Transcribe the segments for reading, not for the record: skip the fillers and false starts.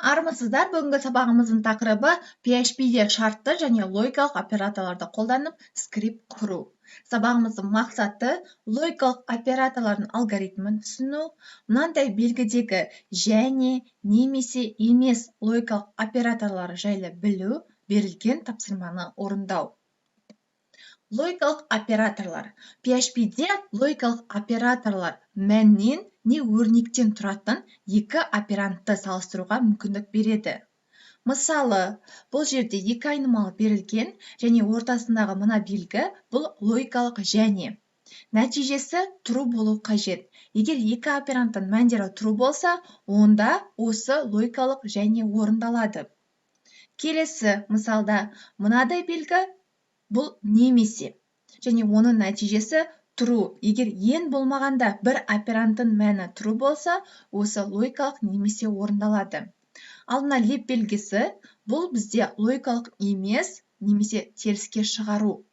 Армысыздар, бүгінгі сабағымыздың тақырыбы PHP-де шартты және логикалық операторларды қолданып скрипт құру. Сабағымыздың мақсаты логикалық операторлардың алгоритмін түсіну, мынандай белгідегі және немесе емес логикалық операторлары жайлы білу, берілген тапсырманы орындау. Логикалық операторлар. PHP-де логикалық операторлар мәннен не өрнектен тұратын екі операндты салыстыруға мүмкіндік береді. Мысалы, бұл жерде екі айнымалы берілген және ортасындағы мына белгі бұл логикалық және. Нәтижесі true болу қажет. Егер екі операндтың мәндері true болса, онда осы логикалық және орындалады. Келесі мысалда мынадай белгі бұл немесе. Және оның нәтижесі true. Егер ең болмағанда бір операндтың мәні true болса, осы логикалық немесе орындалады. Ал мына леп белгісі бұл бізде логикалық емес немесе теріске шығару.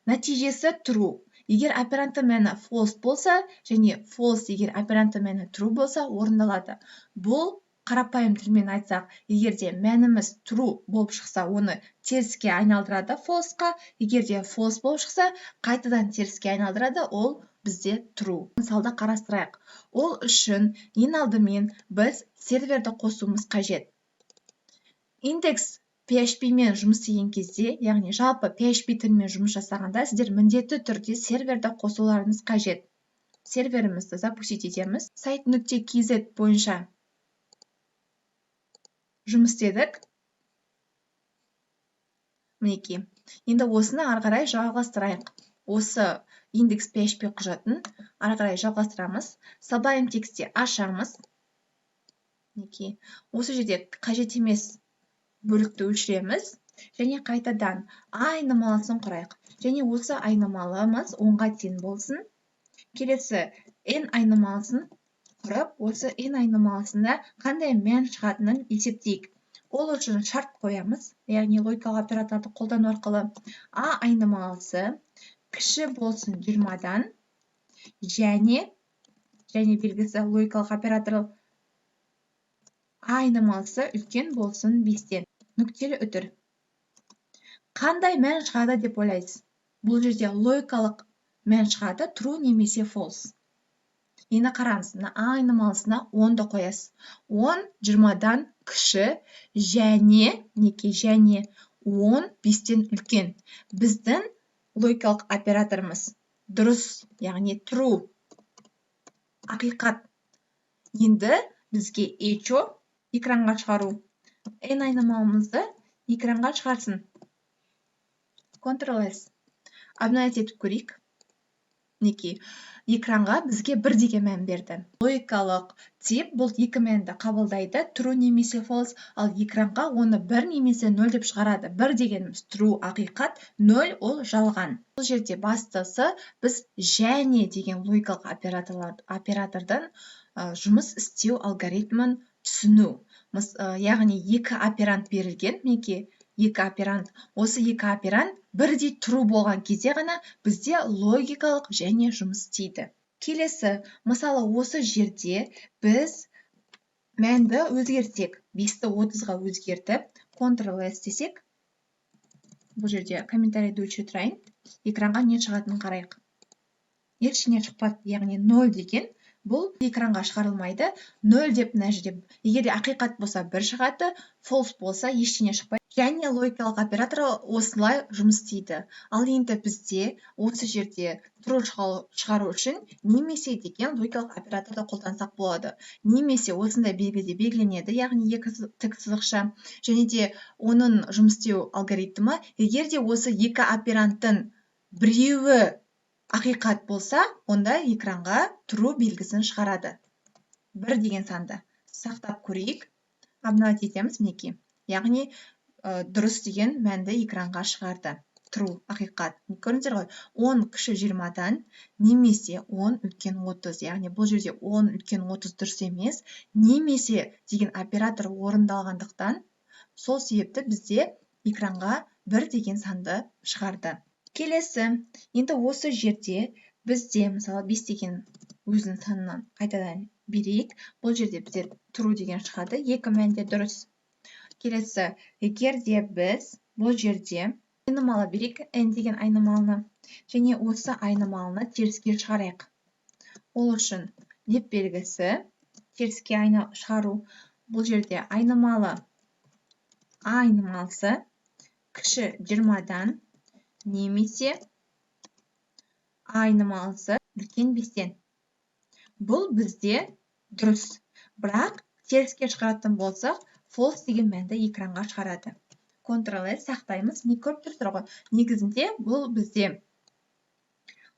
Нәтижесі true. Егер операндтың мәні false болса, және false егер операндтың мәні true болса, орындалады. Бұл қарапайым тілмен айтсақ, егер де мәніміз true болып шықса, оны теріске айналдырады false-қа. Егер де false болып шықса, қайтадан теріске айналдырады, ол бізде true. Мысалда қарастырайық. Ол үшін ең алдымен біз серверді қосуымыз қажет. Индекс PHP-мен жұмыс істеген кезде, яғни жалпы PHP тілімен жұмыс жасағанда, сіздер міндетті түрде серверді қосуларыңыз қажет. Серверімізді запустить етеміз. Сайт.kz бойынша жұмыс істедік. Мінекей. Енді осыны ары қарай жалғастырайық. Осы индекс PHP құжатын ары қарай жалғастырамыз. Sublime Text'те ашамыз. Мінекей. Осы жерде қажет емес бөлікті өшіреміз. Және қайтадан айнымалысын құрайық. Және осы айнымалымыз 10-ға тең болсын. Келесі n айнымалысын құрып, осы n айнымалысында қандай мән шығатынын есептейік. Ол үшін шарт қоямыз, яғни логикалық операторды қолдану арқылы a айнымалысы кіші болсын 20-дан және белгісі логикалық оператор a айнымалысы үлкен болсын 5-тен. Нүктелі үтір. Қандай мән шығады деп ойлайсыз? Бұл жерде логикалық мән шығады, true немесе false. Енді қараңыз, a айнымалысына 10-ды қоясыз. 10 20-дан кіші және 10 5-тен үлкен. Біздің логикалық операторымыз дұрыс, яғни true. Ақиқат. Енді бізге echo экранға шығару. n айнымалымызды экранға шығарсын. Ctrl-S. Обновить етіп көрейік. Мінекей. Экранға бізге 1 деген мән берді. Логикалық тип бұл екі мәнді қабылдайды, true немесе false, ал экранға оны 1 немесе 0 деп шығарады. 1 дегеніміз true ақиқат, 0 ол жалған. Бұл жерде бастысы біз және деген логикалық оператордан жұмыс істеу алгоритмін түсіну. Яғни екі операнд берілген, мінекей, екі операнд. Осы екі операнд бірдей true болған кезде ғана бізде логикалық және жұмыс істейді. Келесі, мысалы осы жерде біз мәнді өзгертсек, 5-ті 30-ға өзгертіп, Ctrl-S десек, бұл жерде комментарийді өшіре тұрайын, экранға не шығатынын қарайық. Ештеңе шықпады, яғни 0 деген бұл экранға шығарылмайды, 0 деп мына жерде. Егер ақиқат болса 1 шығады, false болса ештеңе шықпайды. Және логикалық оператор осылай жұмыс істейді. Ал енді бізде осы жерде true шығару үшін немесе деген логикалық операторды қолдансақ болады. Немесе осындай белгіде белгіленеді, яғни екі тік сызықша. Және де оның жұмыс істеу алгоритмі, егер де осы екі операндтың біреуі ақиқат болса, онда экранға true белгісін шығарады. 1 деген санды сақтап көрейік. Обновить етеміз, мінекей. Яғни дұрыс деген мәнді экранға шығарды. True, ақиқат. Көріңіздер ғой, 10 кіші 20-дан немесе 10 үлкен 30. Яғни бұл жерде 10 үлкен 30 дұрыс емес. Немесе деген оператор орындалғандықтан, сол себепті бізде экранға 1 деген санды шығарды. Келесі, енді осы жерде бізде, мысалы 5 деген өзінің санынан қайтадан берейік. Бұл жерде бізде true деген шығады. Екі мәнде дұрыс. Келесі, егер де біз бұл жерде айнымалы берейік, n деген айнымалыны, және осы айнымалыны теріске шығарайық. Ол үшін деп белгісі теріске шығару. Бұл жерде айнымалысы кіші 20-дан немесе айнымалысы үлкен 5-тен. Бұл бізде дұрыс. Бірақ теріске шығаратын болсақ, false деген мәнді экранға шығарады. Ctrl-S сақтаймыз. Не көріп тұрсыздар ғой? Негізінде бұл бізде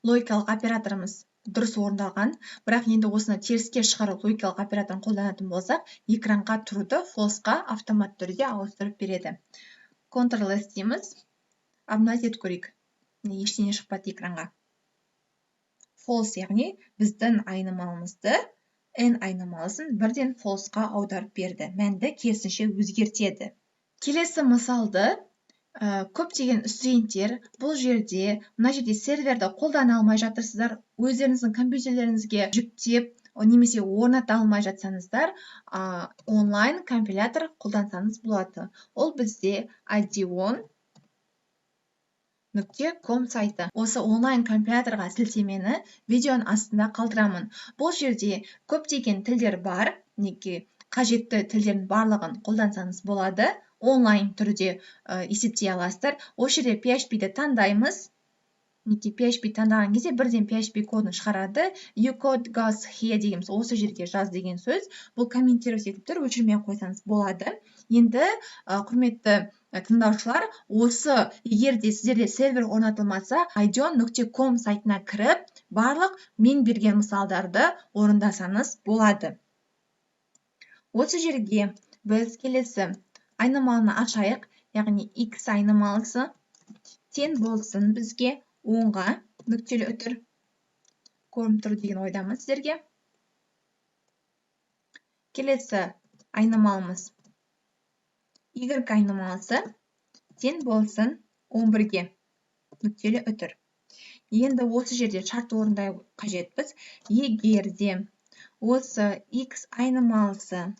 логикалық операторымыз дұрыс орындалған. Бірақ енді осыны теріске шығару логикалық операторын қолданатын болсақ, экранға тұруды false-ға автомат түрде ауыстырып береді. Ctrl-S дейміз. Обновить көрейік. Ештеңе шықпады экранға. False, яғни біздің айнымалымызды n айнымалысын бірден false-ға аударып берді. Мәнді керісінше өзгертеді. Келесі мысалды көптеген студенттер бұл жерде, мына жерде серверді қолдана алмай жатырсыздар, өздеріңіздің компьютерлеріңізге жүктеп, немесе орната алмай жатсаңыздар, онлайн компилятор қолдансаңыз болады. Ол бізде ideon.com сайты. Осы онлайн компиляторға сілтемені видеоның астында қалдырамын. Бұл жерде көптеген тілдер бар, қажетті тілдердің барлығын қолдансаңыз болады. Онлайн түрде есептей аласыздар. Осы жерде PHP-ді таңдаймыз. PHP таңдаған кезде бірден PHP кодын шығарады. You code goes here дегеніміз, осы жерге жаз деген сөз. Бұл комментировать етіп тұр, өшірмей қойсаңыз болады. Енді құрметті тыңдаушылар, осы егер де сіздерде сервер орнатылмаса, ideon.com сайтына кіріп, барлық мен берген мысалдарды орындасаңыз болады. Осы жерге біз келесі айнымалыны ашайық, яғни x айнымалысы тең болсын бізге 10-ға нүктелі үтір көрініп тұр деген ойдамыз сіздерге. Келесі айнымалымыз y айнымалысы тең болсын 11-ге нүктелі үтір. Енді осы жерде шарт орындай қажетпіз. Егер де осы x айнымалысы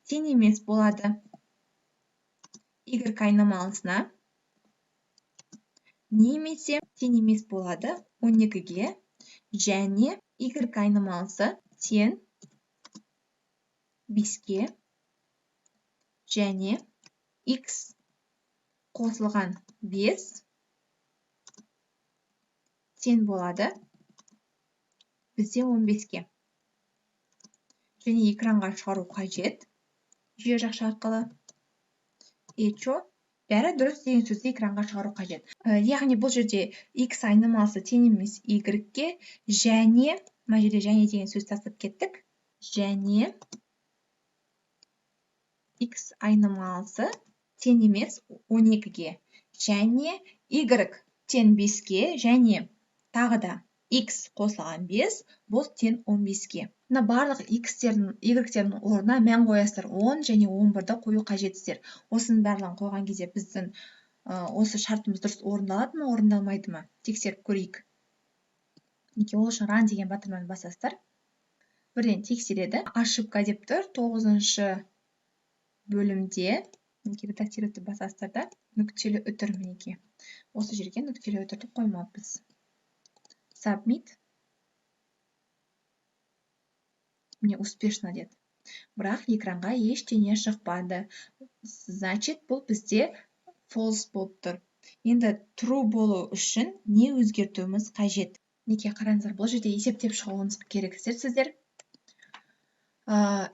тең емес болады y айнымалысына, немесе тең емес болады 12-ге, және y айнымалысы тең 5-ге, және x қосылған 5 тең болады бізде 15-ге. Және экранға шығару қажет. Жүйе жақша арқылы. Бәрі дұрыс деген сөзді экранға шығару қажет. Яғни бұл жерде x айнымалысы тең емес y-ге, және, мына жерде және деген сөз тастап кеттік, және x айнымалысы тең емес 12-ге, және y тең 5-ге, және тағы да x қосылған 5, бұл тең 15-ге. Мына барлық y-тердің орнына мән қоясыздар, 10 және 11-ді қою қажетсіздер. Осының барлығын қойған кезде біздің осы шартымыз дұрыс орындалады ма, орындалмайды ма? Тексеріп көрейік. Ол үшін run деген батырманы басасыздар. Бірден тексереді. Ошибка деп тұр, 9-шы бөлімде. Редактировать басасыздар да, нүктелі үтір мінеке. Осы жерге нүктелі үтірді қоймаппыз. Submit. Мне успешно деді. Бірақ экранға ештеңе шықпады. Значит, бұл бізде false болып тұр. Енді true болу үшін не өзгертуіміз қажет? Неке қараңыздар, бұл жерде есептеп шығуыңыз керексіздер сіздер.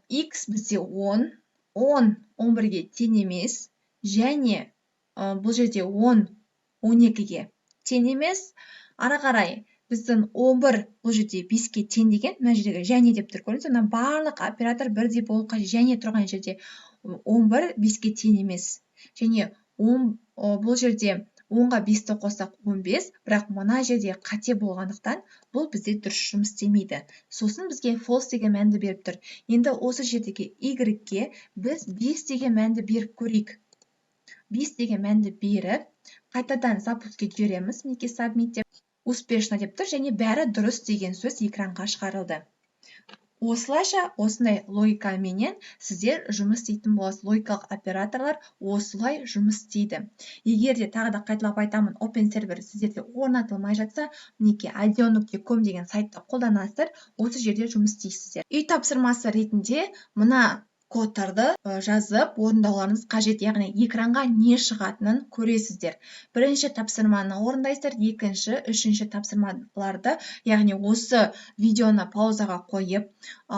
X бізде 10, 11-ге тең емес, және бұл жерде 10, 12-ге тең емес. Ара қарай біздің 11 бұл жерде 5-ге тең деген, мына жердегі және деп тұр, көрдіңіз, мына барлық оператор бірдей болу қажет. Және тұрған жерде 11 5-ге тең емес. Және бұл жерде 10-ға 5-ті қоссақ 15, бірақ мына жерде қате болғандықтан бұл бізде дұрыс жұмыс істемейді. Сосын бізге false деген мәнді беріп тұр. Енді осы жердегі y-ге біз 5 деген мәнді беріп көрейік. 5 деген мәнді беріп, қайтадан запускке жібереміз, мінеке submit деп. Успешно деп тұр, және бәрі дұрыс деген сөз экранға шығарылды. осылайша осындай логикаменен сіздер жұмыс істейтін боласыз. Логикалық операторлар осылай жұмыс істейді. Егер де тағы да қайталап айтамын, Open Server сіздерде орнатылмай жатса, мінекей ideon.com деген сайтты қолданасыздар, осы жерде жұмыс істейсіздер. Үй тапсырмасы ретінде мына кодтарды жазып орындауларыңыз қажет, яғни экранға не шығатынын көресіздер. Бірінші тапсырманы орындайсыздар, екінші, үшінші тапсырмаларды, яғни осы видеоны паузаға қойып,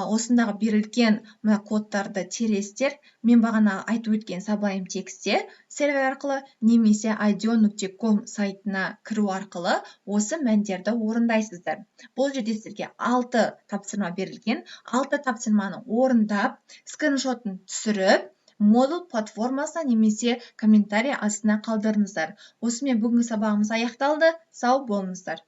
осындағы берілген мына кодтарды тересіздер. Мен бағана айтып өткен Sublime Textте сервер арқылы немесе ideon.com сайтына кіру арқылы осы мәндерді орындайсыздар. Бұл жерде сіздерге 6 тапсырма берілген. 6 тапсырманы орындап, скриншотын түсіріп, модул платформасына немесе комментарий астына қалдырыңыздар. Осымен бүгінгі сабағымыз аяқталды. Сау болыңыздар.